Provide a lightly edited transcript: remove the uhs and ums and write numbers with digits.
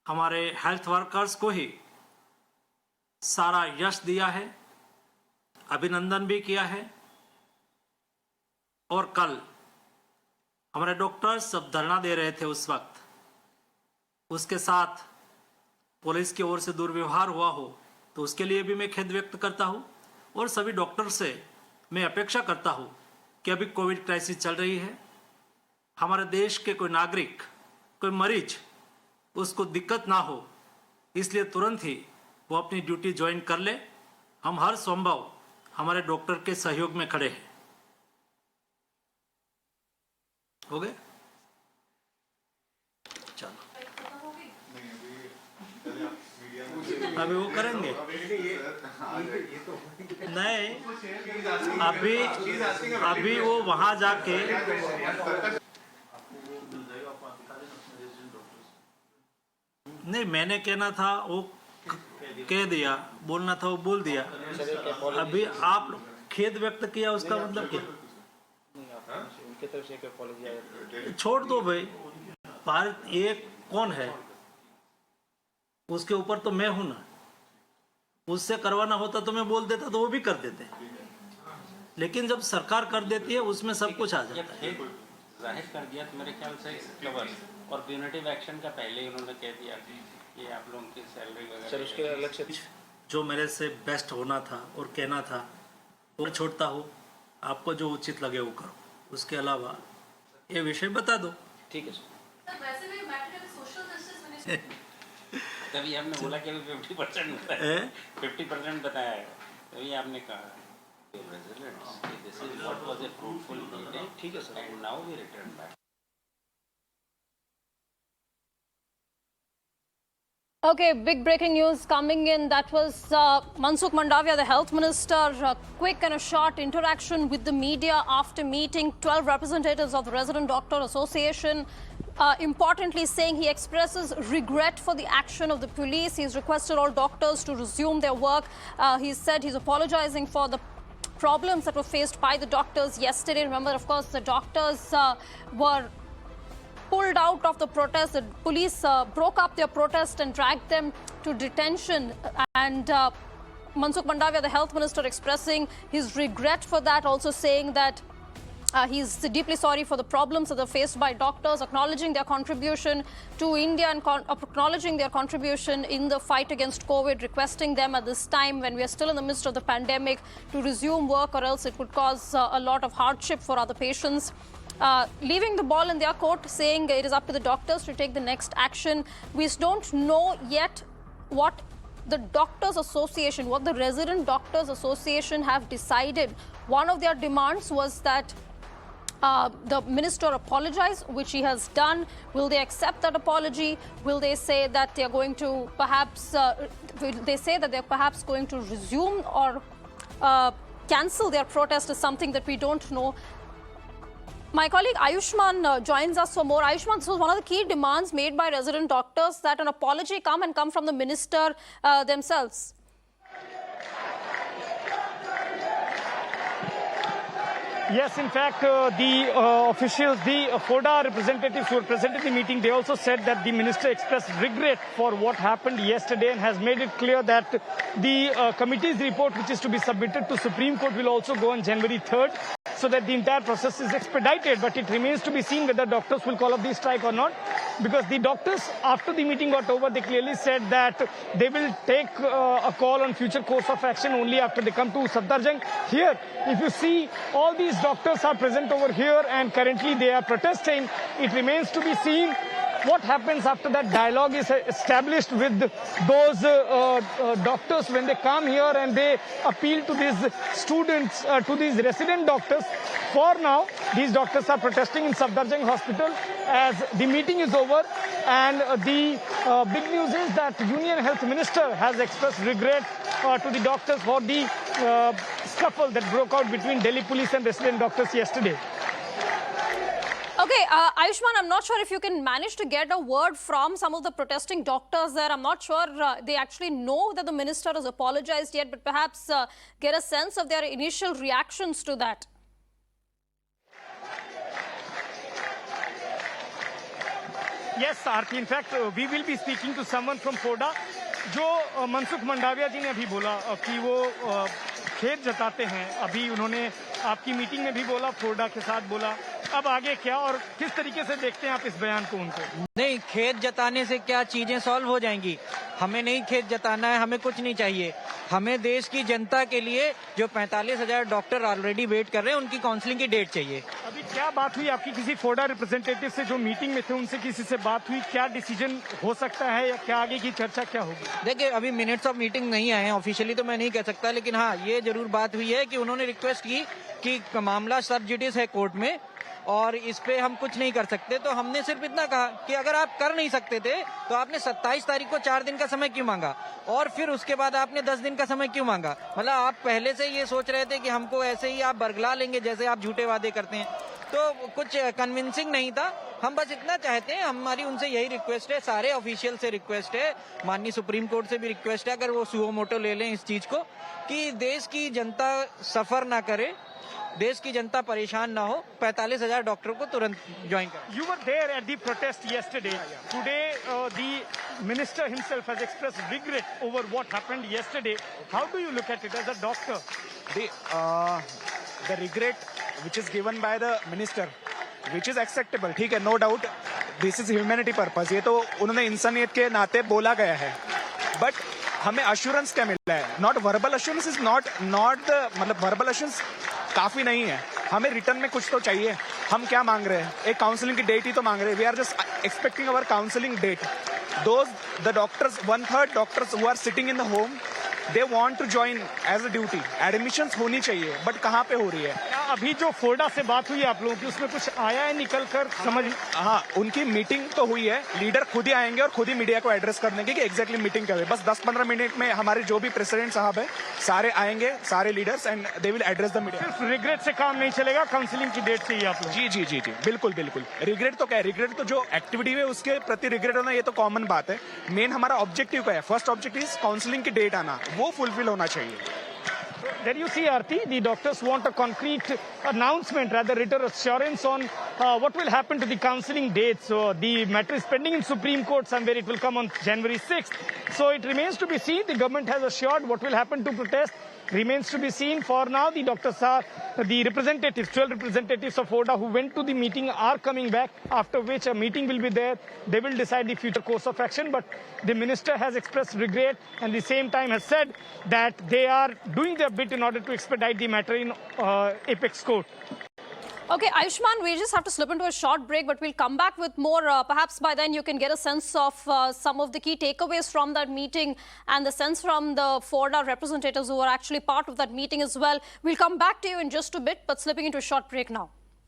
हमारे health workers को ही सारा यश दिया है, अभिनंदन भी किया है। और कल हमारे डॉक्टर्स जब धरना दे रहे थे उस वक्त उसके साथ पुलिस की ओर से दुर्व्यवहार हुआ हो तो उसके लिए भी मैं खेद व्यक्त करता हूं। और सभी डॉक्टर से मैं अपेक्षा करता हूं कि अभी कोविड क्राइसिस चल रही है, हमारे देश के कोई नागरिक, कोई मरीज, उसको दिक्कत ना हो, इसलिए तुरंत ही वो अपनी ड्यूटी ज्वाइन कर ले। हम हर संभव हमारे डॉक्टर के सहयोग में खड़े हैं। हो गए? चलो अभी वो करेंगे नहीं, अभी वो वहां जाके नहीं, मैंने कहना था वो कह दिया, बोलना था वो बोल दिया। अभी आप खेद व्यक्त किया, उसका मतलब क्या? उनके तरफ से एक अपॉलॉजी आया। छोड़ दो भाई, भारत एक कौन है, उसके ऊपर तो मैं हूं ना। उससे करवाना होता तो मैं बोल देता तो वो भी कर देते, लेकिन जब सरकार कर देती है उसमें सब कुछ आ जाता है। जाहिर कर दिया तो मेरे ख्याल से कवर और प्यूनिटिव एक्शन का पहले ही उन्होंने कह दिया कि आप लोगों की सैलरी वगैरह सर उसके अलग से जो मेरे से बेस्ट होना था और कहना था वो छोड़ता हूँ। आपको जो उचित लगे वो करो, उसके अलावा ये विषय बता दो। ठीक है सर। वैसे भी मैटर सोशल जस्टिस तभी हमने बोला कि अभी 50% बताया, 50% बताया है, तभी आपने कहा this is what was a fruitful meeting, ठीक है sir, and now we return back. Okay, big breaking news coming in. That was Mansukh Mandavia, the health minister, quick and a short interaction with the media after meeting 12 representatives of the Resident Doctor Association. Importantly saying he expresses regret for the action of the police. He's requested all doctors to resume their work. He said he's apologizing for the problems that were faced by the doctors yesterday. Remember, of course, the doctors were pulled out of the protest. The police broke up their protest and dragged them to detention. And Mansukh Mandavia, the health minister, expressing his regret for that, also saying that he's deeply sorry for the problems that are faced by doctors, acknowledging their contribution to India and acknowledging their contribution in the fight against COVID, requesting them at this time when we are still in the midst of the pandemic to resume work, or else it would cause a lot of hardship for other patients. Leaving the ball in their court, saying it is up to the doctors to take the next action. We don't know yet what the Doctors Association, what the Resident Doctors Association have decided. One of their demands was that the minister apologize, which he has done. Will they accept that apology? Will they say that they are going to perhaps, going to resume or cancel their protest is something that we don't know. My colleague Ayushman joins us for more. Ayushman, this was one of the key demands made by resident doctors, that an apology come from the minister themselves. Yes, in fact, the officials, the FODA representatives who were present in the meeting, they also said that the minister expressed regret for what happened yesterday and has made it clear that the committee's report, which is to be submitted to Supreme Court, will also go on January 3rd, so that the entire process is expedited. But it remains to be seen whether doctors will call up the strike or not, because the doctors, after the meeting got over, they clearly said that they will take a call on future course of action only after they come to Safdarjung. Here, if you see, all these doctors are present over here and currently they are protesting. It remains to be seen what happens after that dialogue is established with those doctors when they come here and they appeal to these students, to these resident doctors. For now, these doctors are protesting in Safdarjung Hospital as the meeting is over, and the big news is that Union Health Minister has expressed regret to the doctors for the scuffle that broke out between Delhi police and resident doctors yesterday. Okay, Ayushman, I'm not sure if you can manage to get a word from some of the protesting doctors there. I'm not sure they actually know that the minister has apologized yet, but perhaps get a sense of their initial reactions to that. Yes, Aarti. In fact, we will be speaking to someone from FODA. जो मनसुख मंडाविया जी ने अभी बोला कि वो खेद जताते हैं, अभी उन्होंने आपकी मीटिंग में भी बोला, फोर्डा के साथ बोला, अब आगे क्या और किस तरीके से देखते हैं आप इस बयान को उनको? नहीं, खेद जताने से क्या चीजें सॉल्व हो जाएंगी? हमें नहीं खेद जताना है, हमें कुछ नहीं चाहिए। हमें देश की जनता के लिए जो 45,000 डॉक्टर ऑलरेडी वेट कर रहे हैं, उनकी काउंसलिंग की डेट चाहिए। अभी क्या बात हुई आपकी किसी फोर्डा रिप्रेजेंटेटिव से जो मीटिंग में थे, उनसे किसी से बात हुई? क्या डिसीजन हो सकता है या क्या आगे की चर्चा क्या होगी? देखिए, अभी मिनट्स ऑफ मीटिंग नहीं आए हैं, ऑफिशियली तो मैं नहीं कह सकता, लेकिन हाँ, ये जरूर बात हुई है कि उन्होंने रिक्वेस्ट की कि मामला सब जुडिस है कोर्ट में और इस पे हम कुछ नहीं कर सकते। तो हमने सिर्फ इतना कहा कि अगर आप कर नहीं सकते थे तो आपने 27 तारीख को 4 दिन का समय क्यों मांगा और फिर उसके बाद आपने 10 दिन का समय क्यों मांगा? मतलब आप पहले से ये सोच रहे थे कि हमको ऐसे ही आप बरगला लेंगे जैसे आप झूठे वादे करते हैं, तो कुछ कन्विंसिंग नहीं था। हम बस इतना चाहते हैं, हमारी उनसे यही रिक्वेस्ट है, सारे ऑफिशियल से रिक्वेस्ट है, माननीय सुप्रीम कोर्ट से भी रिक्वेस्ट है, अगर वो सुओ मोटो ले लें इस चीज को, कि देश की जनता सफर ना करे, देश की जनता परेशान ना हो, 45,000 डॉक्टरों को तुरंत ज्वाइन करें। You were there at the protest yesterday. Today, the minister himself has expressed regret over what happened yesterday. How do you look at it as a doctor? The regret which is given by the minister, which is acceptable, ठीक है, no doubt, this is humanity purpose, ये तो उन्होंने इंसानियत के नाते बोला गया है, बट हमें अश्योरेंस क्या मिल रहा है? Not verbal assurance is not the, मतलब वर्बल अश्योरेंस काफी नहीं है, हमें रिटर्न में कुछ तो चाहिए। हम क्या मांग रहे हैं? एक काउंसलिंग की डेट ही तो मांग रहे हैं। We are just expecting our counselling date. Those the doctors, 1/3 doctors who are sitting in the home, they want to join as a duty. Admissions होनी चाहिए, बट कहाँ पे हो रही है? क्या अभी जो फोर्डा से बात हुई आप लोगों की, उसमें कुछ आया है निकल कर समझ? हाँ, उनकी मीटिंग तो हुई है, लीडर खुद ही आएंगे और खुद ही मीडिया को एड्रेस कर देंगे कि एग्जैक्टली मीटिंग क्या हुई। बस 10-15 मिनट में हमारे जो भी प्रेसिडेंट साहब है सारे आएंगे, सारे leaders, and they will address the media. सिर्फ रिग्रेट से काम नहीं चलेगा, काउंसलिंग की डेट चाहिए आप लोग? जी जी जी जी, बिल्कुल बिल्कुल। रिग्रेट तो क्या है? रिग्रेट तो जो एक्टिविटी है उसके प्रति रिग्रेट होना, ये तो कॉमन बात है। मेन हमारा ऑब्जेक्टिव क्या है? फर्स्ट ऑब्जेक्टिव इज काउंसलिंग की डेट आना, वो फुलफिल होना चाहिए। There you see, Aarti, the doctors want a concrete announcement, rather written assurance on what will happen to the counselling dates. So the matter is pending in Supreme Court somewhere. It will come on January 6th. So it remains to be seen. The government has assured what will happen to protest remains to be seen. For now, the doctors are, the representatives, 12 representatives of FODA who went to the meeting are coming back, after which a meeting will be there. They will decide the future course of action. But the minister has expressed regret and at the same time has said that they are doing their bit in order to expedite the matter in Apex Court. Okay, Ayushman, we just have to slip into a short break, but we'll come back with more. Perhaps by then you can get a sense of some of the key takeaways from that meeting and the sense from the FODA representatives who are actually part of that meeting as well. We'll come back to you in just a bit, but slipping into a short break now.